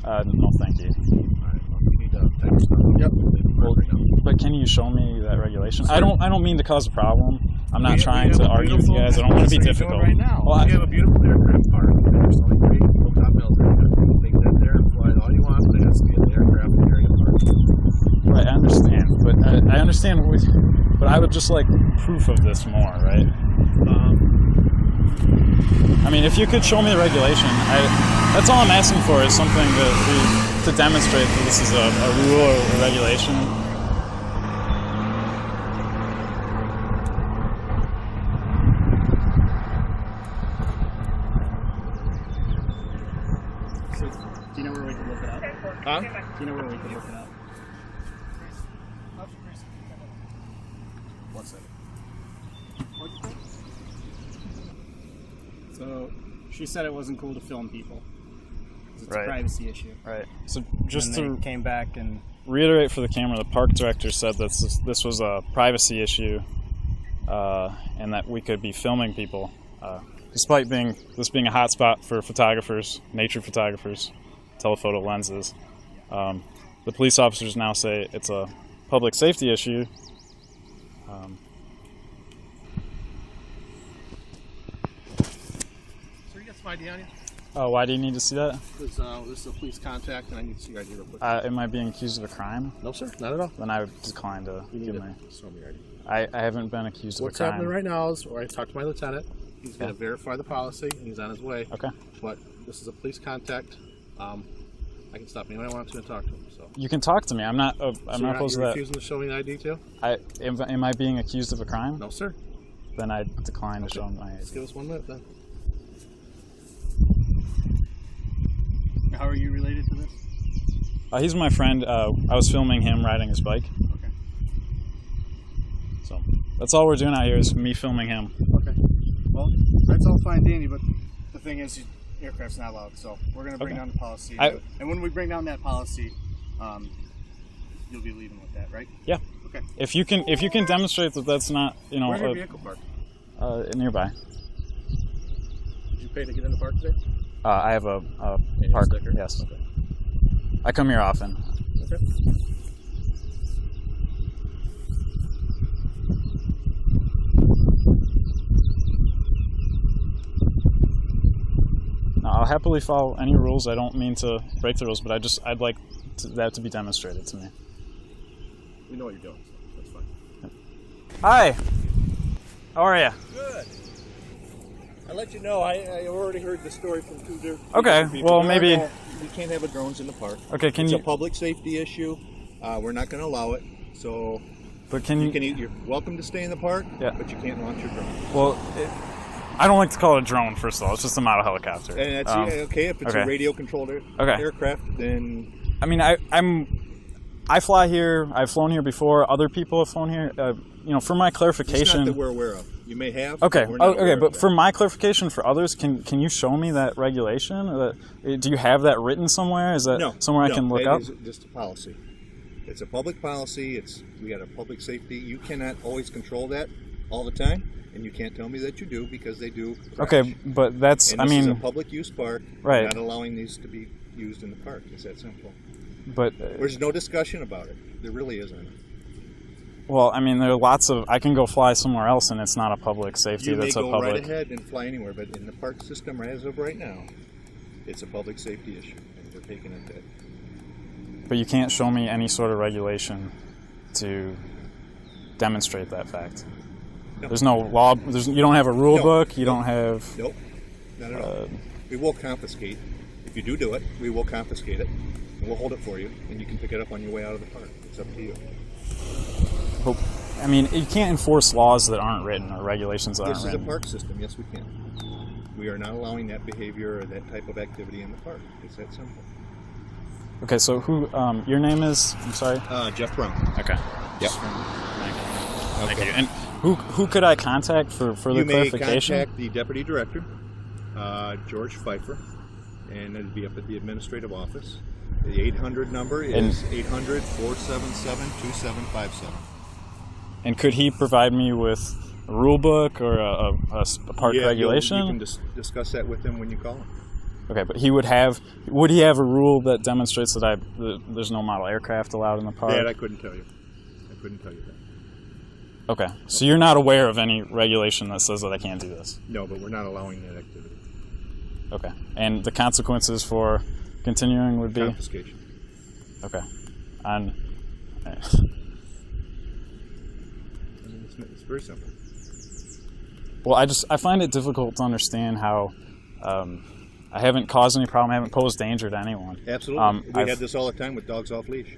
No, thank you. Alright, well, you need to type stuff. Yep. Well, but can you show me that regulation? I don't mean to cause a problem. I'm not trying to argue with you guys. I don't want to be difficult. Right now. Well, you have a beautiful aircraft park. There's only 3 little top there. You can take that there and fly it all you want, but it has to be an aircraft area park. Right, I understand. But I understand but I would just like proof of this more, right? I mean, if you could show me the regulation, that's all I'm asking for is something to demonstrate that this is a rule or a regulation. So, do you know where we can look it up? Huh? Do you know where we can look it up? One second. So, she said it wasn't cool to film people. It's Right. a privacy issue. Right. So just and to they came back and reiterate for the camera, the park director said that this was a privacy issue, and that we could be filming people, despite this being a hotspot for photographers, nature photographers, telephoto lenses. The police officers now say it's a public safety issue. So you got some ID on you? Why do you need to see that? This is a police contact, and I need to see your ID real quick. Am I being accused of a crime? No, sir, not at all. Then I would decline to give my... Show me your ID. I haven't been accused What's of a crime. happening right now is, I talked to my lieutenant. He's going to verify the policy, and he's on his way. Okay. But this is a police contact. I can stop anyone I want to and talk to him. So. You can talk to me. I'm not. I'm not opposed to You're that. refusing to show me the ID too? Am I being accused of a crime? No, sir. Then I decline to show him my ID. Just give us 1 minute then. how are you related to this? He's my friend. I was filming him riding his bike. Okay. So that's all we're doing out here is me filming him. Okay. Well, that's all fine, Danny, but the thing is, aircraft's not allowed, so we're going to bring down the policy. And when we bring down that policy, you'll be leaving with that, right? Yeah. Okay. If you can demonstrate that that's not, Where's your vehicle parked? Nearby. Did you pay to get in the park today? I have a And park. sticker? Yes. Okay. I come here often. Okay. I'll happily follow any rules. I don't mean to break the rules, but I'd like that to be demonstrated to me. We know what you're doing, so that's fine. Hi. How are you? Good. I'll let you know, I already heard the story from 2 different Okay, people. well, maybe... You can't have drones in the park. Okay, It's a public safety issue. We're not going to allow it, so... But You're welcome to stay in the park, Yeah. but you can't launch your drone. Well, I don't like to call it a drone, first of all. It's just a model helicopter. And that's okay, if it's a radio-controlled aircraft, then... I mean, I fly here. I've flown here before. Other people have flown here. For my clarification... It's not that we're aware of. You may have. Okay. But we're not aware of But that. for my clarification for others, can you show me that regulation? Do you have that written somewhere? Is that somewhere I can look up? No, it is just a policy. It's a public policy. We got a public safety. You cannot always control that all the time, and you can't tell me that you do because they do crash. Okay, but that's... And this is a public use park. Right. We're not allowing these to be used in the park. It's that simple. But there's no discussion about it. There really isn't. Well, I mean, there are lots of... I can go fly somewhere else, and it's not a public safety. That's a public... You may go right ahead and fly anywhere, but in the park system, as of right now, it's a public safety issue, and we're taking it that. But you can't show me any sort of regulation to demonstrate that fact. No. There's no law. You don't have a rule book. You don't have. Nope, not at all. We will confiscate if you do it. We will confiscate it, and we'll hold it for you, and you can pick it up on your way out of the park. It's up to you. I mean, you can't enforce laws that aren't written or regulations that aren't written. This is a park system. Yes, we can. We are not allowing that behavior or that type of activity in the park. It's that simple. Okay, so who? Your name is? I'm sorry. Jeff Brown. Okay. Yep. Thank you. And who could I contact for further clarification? You may contact the deputy director, George Pfeiffer, and it'll be up at the administrative office. The 800 number is 800-477-2757. And could he provide me with a rule book or a park regulation? You can discuss that with him when you call him. Okay, but would he have a rule that demonstrates that there's no model aircraft allowed in the park? That I couldn't tell you. I couldn't tell you that. Okay, so you're not aware of any regulation that says that I can't do this? No, but we're not allowing that activity. Okay, and the consequences for continuing would be? Confiscation. Okay. And I mean, it's very simple. well, I find it difficult to understand how I haven't caused any problem, I haven't posed danger to anyone. Absolutely. We had this all the time with dogs off leash.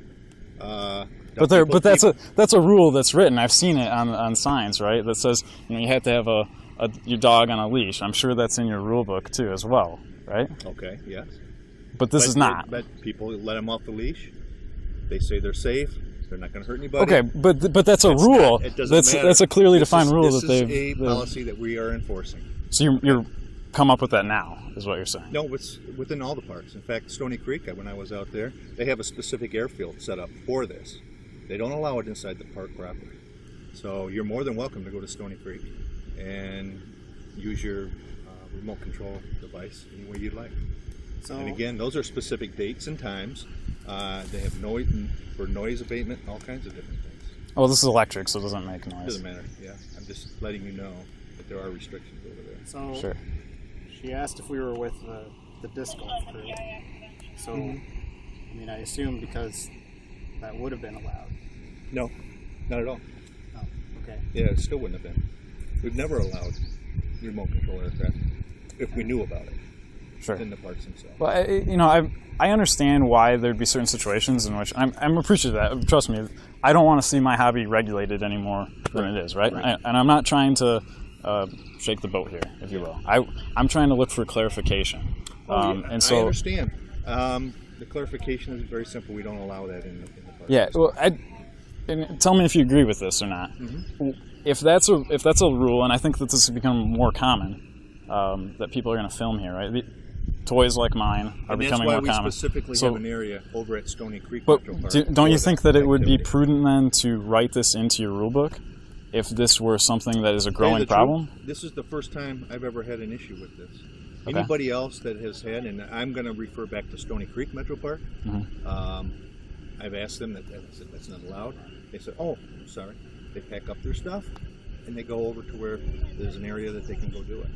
But that's a rule that's written. I've seen it on signs, right? That says you have to have your dog on a leash. I'm sure that's in your rule book too, as well, right? Okay. Yes. But this is not. But people let them off the leash. They say they're safe. They're not going to hurt anybody. Okay, but that's a rule. It doesn't matter. That's a clearly defined rule that they've. This is a policy that we are enforcing. So you're come up with that now, is what you're saying? No, it's within all the parks. In fact, Stony Creek, when I was out there, they have a specific airfield set up for this. They don't allow it inside the park proper. So you're more than welcome to go to Stony Creek and use your remote control device any way you'd like. So, and again, those are specific dates and times. They have noise abatement, all kinds of different things. Oh, this is electric, so it doesn't make noise. Doesn't matter, yeah. I'm just letting you know that there are restrictions over there. So sure. She asked if we were with the disc golf crew. So, I mean, I assume because that would have been allowed. No, not at all. Oh, okay. Yeah, it still wouldn't have been. We've never allowed remote control aircraft if we knew about it. Sure. In the parks themselves. Well, I understand why there'd be certain situations in which I'm appreciative of that. Trust me, I don't want to see my hobby regulated any more than it is, right? And I'm not trying to shake the boat here, if you will. I'm trying to look for clarification. And so I understand. The clarification is very simple. We don't allow that in the park. Yeah. Well, and tell me if you agree with this or not. Mm-hmm. If that's a rule, and I think that this has become more common, that people are going to film here, right? Toys like mine are becoming more common. That's why we specifically have an area over at Stony Creek. But don't you think that it would be prudent then to write this into your rule book if this were something that is a growing problem? This is the first time I've ever had an issue with this. Okay. Anybody else that has had, and I'm going to refer back to Stony Creek Metro Park. Mm-hmm. I've asked them that's not allowed. They said, "Oh, I'm sorry." They pack up their stuff and they go over to where there's an area that they can go do it.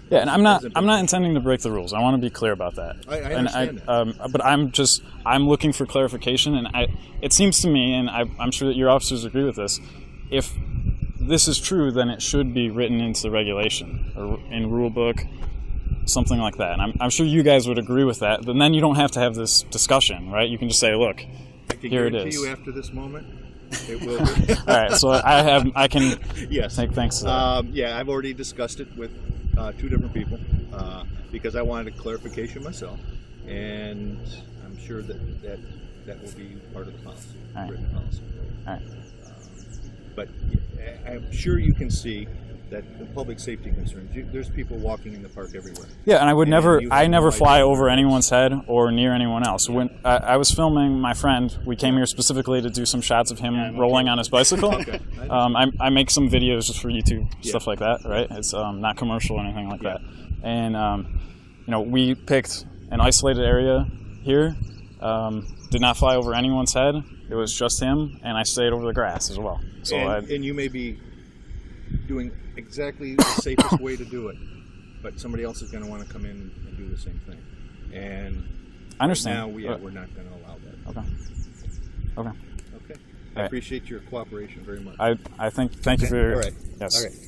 Yeah, and I'm not intending to break the rules. I want to be clear about that. I understand that. But I'm looking for clarification, and it seems to me, and I'm sure that your officers agree with this, if this is true, then it should be written into the regulation or in rule book, something like that. And I'm sure you guys would agree with that. Then you don't have to have this discussion, right? You can just say, look, here it is. I can guarantee you after this moment, it will be. All right, so I can yes. take thanks to that. Yeah, I've already discussed it with 2 different people because I wanted a clarification myself, and I'm sure that will be part of the policy, written policy. All right. But I'm sure you can see that the public safety concerns. There's people walking in the park everywhere. Yeah, and I never fly over anyone's head or near anyone else. When I was filming my friend, we came here specifically to do some shots of him rolling on his bicycle. Okay. I make some videos just for YouTube, stuff like that, right? It's not commercial or anything like that. And we picked an isolated area here. Did not fly over anyone's head. It was just him, and I stayed over the grass as well. So and you may be doing exactly the safest way to do it, but somebody else is going to want to come in and do the same thing. And I understand. Now we're not going to allow that. Okay. I appreciate your cooperation very much. I thank you for your... All right. Yes. All right.